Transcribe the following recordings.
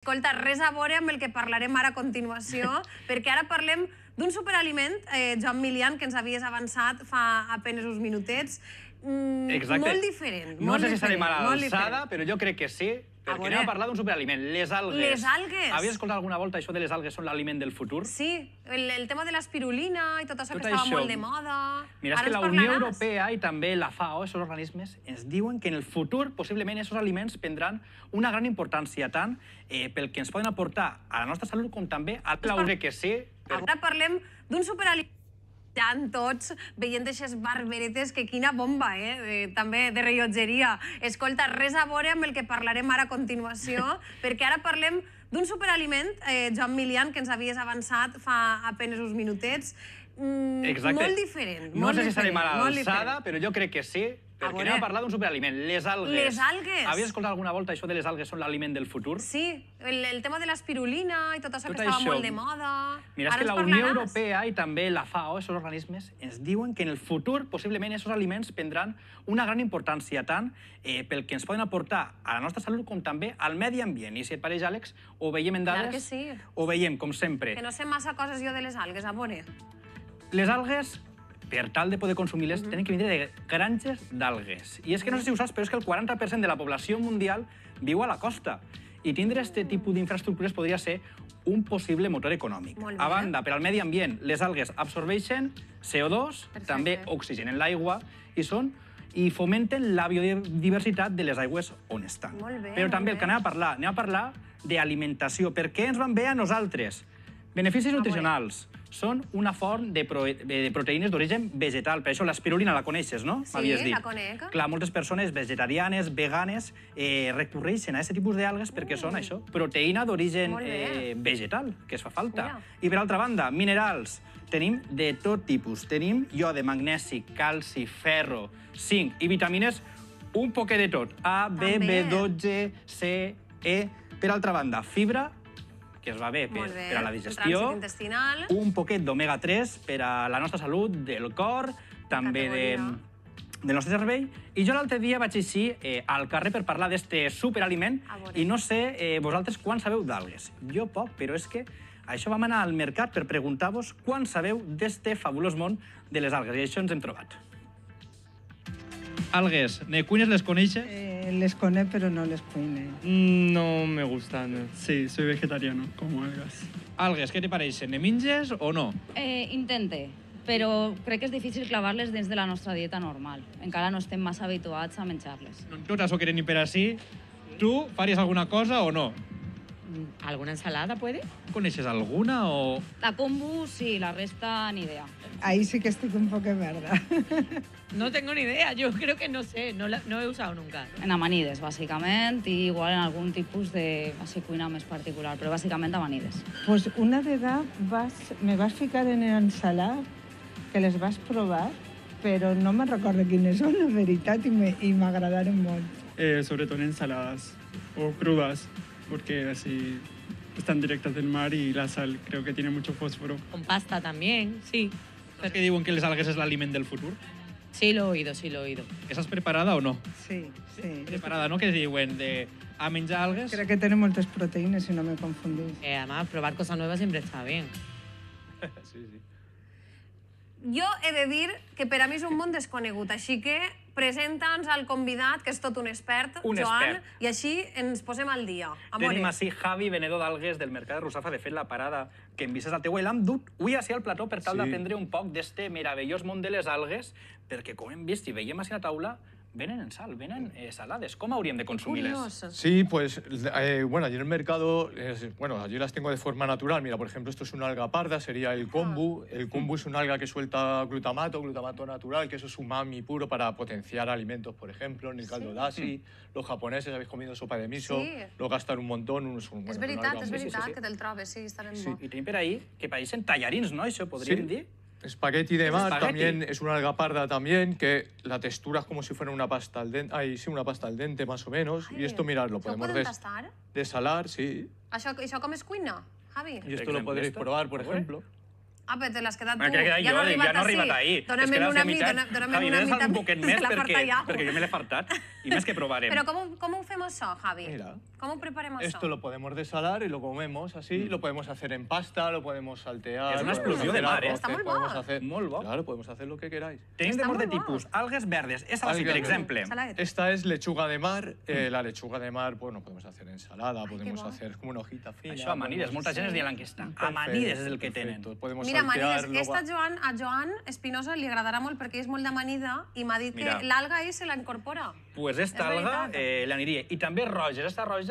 Escolta, res a veure amb el que parlarem ara a continuació, perquè ara parlem d'un superaliment, Joan Milian, que ens havies avançat fa apenas uns minutets, molt diferent. No sé si estarem a l'alçada, però jo crec que sí, perquè anem a parlar d'un superaliment, les algues. Les algues. Havies escoltat alguna volta això de les algues són l'aliment del futur? Sí, el tema de l'espirulina i tot això que estava molt de moda. Mira, és que la Unió Europea i també la FAO, aquests organismes, ens diuen que en el futur possiblement aquests aliments prendran una gran importància, tant pel que ens poden aportar a la nostra salut com també a la que sí. Ara parlem d'un superaliment. Tots veient aquestes barberetes, que quina bomba, també de rellotgeria. Escolta, res a veure amb el que parlarem ara a continuació, perquè ara parlem d'un superaliment, Joan Milian, que ens havies avançat fa apenas uns minutets, molt diferent. No sé si estarem a l'alçada, però jo crec que sí, perquè anem a parlar d'un superaliment, les algues. Les algues. Havies escoltat alguna volta això de les algues són l'aliment del futur? Sí, el tema de l'espirulina i tot això que estava molt de moda. Mira, és que la Unió Europea i també la FAO, aquests organismes, ens diuen que en el futur possiblement aquests aliments prendran una gran importància, tant pel que ens poden aportar a la nostra salut com també al medi ambient. I si et pareix, Àlex, ho veiem en dades, ho veiem, com sempre. Que no sé massa coses jo de les algues, a veure. Les algues, per tal de poder consumir-les, tenen que vindre de granges d'algues. I és que no sé si ho saps, però és que el 40% de la població mundial viu a la costa. I tindre aquest tipus d'infraestructures podria ser un possible motor econòmic. A banda, per al medi ambient, les algues absorbeixen CO2, també oxigenen l'aigua i fomenten la biodiversitat de les aigües on estan. Però també el que anem a parlar d'alimentació. Per què ens van bé a nosaltres? Beneficis nutricionals. Són una font de proteïnes d'origen vegetal. Per això l'espirulina la coneixes, no? Sí, la conec. Clar, moltes persones vegetarianes, veganes, recurreixen a aquest tipus d'algues perquè són això, proteïna d'origen vegetal, que es fa falta. I per altra banda, minerals. Tenim de tot tipus. Tenim iode, magnesi, calci, ferro, zinc i vitamines, un poquet de tot. A, B, B12, C, E. Per altra banda, fibra, que es va bé per a la digestió, un poquet d'omega-3 per a la nostra salut, del cor, també del nostre cervell. I jo l'altre dia vaig eixir al carrer per parlar d'este superaliment i no sé vosaltres quan sabeu d'algues. Jo poc, però és que això vam anar al mercat per preguntar-vos quan sabeu d'este fabulós món de les algues, i això ens hem trobat. Algues, ¿de cuines les coneixes? Les conec, pero no les cuine. No me gustan. Sí, soy vegetariano, como algas. Algues, què te pareixen? Ne menges o no? Intente, però crec que és difícil clavar-les dins de la nostra dieta normal. Encara no estem massa habituats a menjar-les. Tot això que eren per així, tu faries alguna cosa o no? ¿Alguna ensalada puede? ¿Coneixes alguna o...? La kombu, sí, la resta, ni idea. Ahí sí que estic un poco verda. No tengo ni idea, yo creo que no sé, no he usado nunca. En amanides, bàsicament, i igual en algun tipus de cuina més particular, però bàsicament amanides. Pues una vegada me vas ficar en ensalat, que les vas provar, però no me recordo quines són, la veritat, i m'agradaron molt. Sobre todo en ensaladas o crudas, porque así están directas del mar y la sal creo que tiene mucho fósforo. Con pasta también, sí. ¿Sabes que diuen que les algues és l'aliment del futur? Sí, lo he oído, sí lo he oído. Estàs preparada o no? Sí, sí. Preparada, no? Que diuen a menjar algues? Crec que tiene moltes proteïnes, si no me confundís. Además, probar cosas nuevas siempre está bien. Sí, sí. Jo he de dir que per a mi és un món desconegut, així que presenta'ns al convidat, que és tot un expert, Joan, i així ens posem al dia. Tenim així Javi, venedor d'algues del mercat de Russafa. De fet, la parada que hem vist és al teu, l'hem dut avui així al plató per tal d'aprendre un poc d'este meravellós món de les algues, perquè, com hem vist i veiem així a la taula, venen en sal, venen salades. ¿Cómo habrían de consumirles? Sí, pues, bueno, allí en el mercado, bueno, allí las tengo de forma natural. Mira, por ejemplo, esto es una alga parda, sería el kombu. El kombu es una alga que suelta glutamato natural, que eso es umami puro para potenciar alimentos, por ejemplo, en el caldo dashi. Los japoneses habéis comido sopa de miso, lo gastan un montón. És veritat que te'l trobes, sí, està ben bo. I tenim per ahí que pareixen tallarins, no? Això podríem dir? Espagueti de mar también es una alga parda también, que la textura es como si fuera una pasta al dente. Ay, sí, una pasta al dente más o menos. Y esto, mirad, lo podemos desalar, sí. Això com es cuina, Javi? Y esto lo podréis probar, por ejemplo. Ah, però te l'has quedat tu. Me l'he quedat jo, ja no he arribat ahir. Dóna'm una mica, Javi, una ves mica un poquet més de la farta i perquè jo me l'he fartat. I més que provarem. Però com ho fem això, Javi? Mira. Com ho preparem això? Esto lo podemos desalar y lo comemos así. Lo podemos hacer en pasta, lo podemos saltear. Es una lo podemos explosión de hacer mar, ¿eh? arroces, Està molt bo. podemos hacer- Molt bo. Claro, podemos hacer lo que queráis. Tenim de Està molts de molt bo. tipus. Algues verdes. Esa sí, per Algues exemple. Saladet. Esta es lechuga de mar. La lechuga de mar, bueno, podemos hacer ensalada, podemos bo. hacer como una hojita fina. Això, amanides. podemos- Molta gent es diuen que està. Perfecto, Amanides és el que perfecto. tenen. Podemos Mira, saltear, amanides, luego- a Joan Espinosa li agradarà molt perquè és molt d'amanida i m'ha dit Mira. que l'alga ell se la incorpora. Pues esta És alga veritat. l'aniria. I també roges. Esta roja...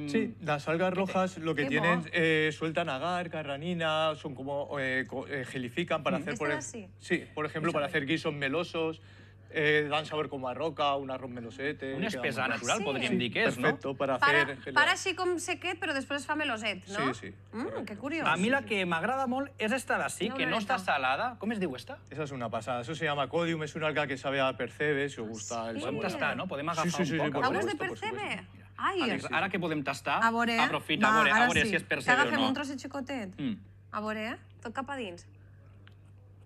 Sí, las algas rojas lo que Qué tienen, bo. sueltan agar, carranina, son como gelifican para hacer, ¿Esto así? sí, por ejemplo, para hacer guisos melosos, dan sabor como a roca, un arroz melosete. Un queda espesa muy natural, Sí. podríem dir que és, no? perfecto para Para, hacer... para així com sequet, però després fa meloset, no? Sí, sí, Que curiós. A mi la que m'agrada molt és esta d'ací, Una que no oloreta. està salada. Com es diu esta? Esa es una pasada. Eso se llama codium, es una alga que sabe a percebe, si os gusta el Sí. Podem sabor. tastar, no? Podem agafar sí, sí, un poc. por Aigües de supuesto, por percebe. supuesto. Ai, Àlex, ara que podem tastar, a veure, aprofita, va, a veure ara si es percebe o T'agafem no. un trosset xicotet. Mm. A veure, tot cap a dins.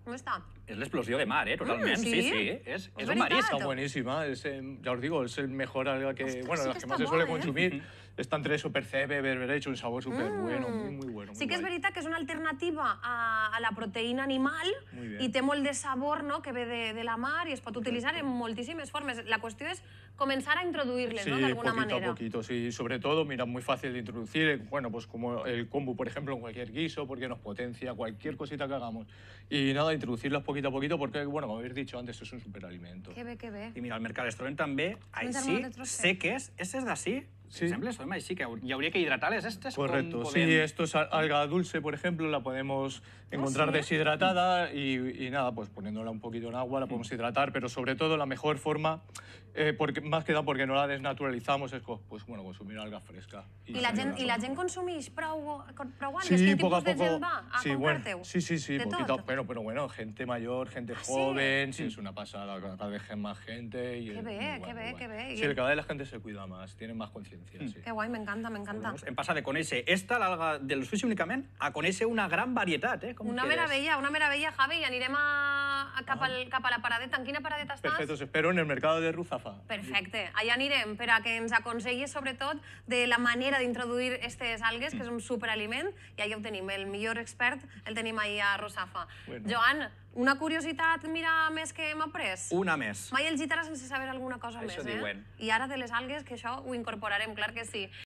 Com està? És l'explosió de mar, totalment. sí? Sí, sí. És un veritat. marisc. Está buenísima, ya os digo, es el mejor alga que, Ostras, bueno, sí las que que está más se buena, suele consumir. Está entre eso, percebe, berberecho, un sabor súper bueno, muy bueno. Sí muy que és guay. veritat que és una alternativa a la proteïna animal Muy bien. i té molt de sabor, no?, que ve de la mar i es pot utilitzar en moltíssimes formes. La qüestió és començar a introduir-les, Sí, no?, d'alguna poquito manera. a poquito, sí. Sobre todo, mira, muy fácil de introducir, bueno, pues como el kombu, por ejemplo, en cualquier guiso, porque nos potencia cualquier cosita que hagamos. Y nada, introducirlas poquito a poquito, porque, bueno, como habéis dicho antes, es un superalimento. Que bé, que bé. I mira, al mercat es troben també Menjar així, molt de trosset. seques. Aquestes d'ací, Sí. sembla, són així, que hi hauria que hidratar-les, aquestes. Correcto, com sí, podem- esto es alga dulce, por ejemplo, la podemos encontrar sí? deshidratada y nada, pues poniéndola un poquito en agua la podemos hidratar, pero sobre todo la mejor forma, porque, más que nada porque no la desnaturalizamos, es pues, bueno, consumir alga fresca. I la gent consumeix prou algues? Sí, Quin poco a tipus de poco. gent va a Sí, comprar-teu? bueno, sí, De poquito, tot? pero bueno, gente mayor, gente sí? joven, sí, es una pasada, cada vez hay más gente. Y Qué es bé, muy qué guay, bé, muy guay. qué bé. Sí, cada vez la gente se cuida más, tiene más conciencia, sí. Que guai, m'encanta, m'encanta. Doncs hem passat de conèixer esta, l'alga del sushi únicament, a conèixer una gran varietat, Com Una quedes? meravella, Javi, i anirem cap a la paradeta. En quina paradeta estàs? Perfecto, os espero en el mercado de Ruzafa. Perfecte, allà anirem per a que ens aconsellis sobretot de la manera d'introduir aquestes algues, que és un superaliment, i allà ho tenim, el millor expert el tenim ahir a Ruzafa. Bueno. Joan, una curiositat, mira, més que hem après. Una més. Mai el gitarà sense saber alguna cosa Això més, diuen. I ara de les algues, que això ho incorporarem, clar que sí.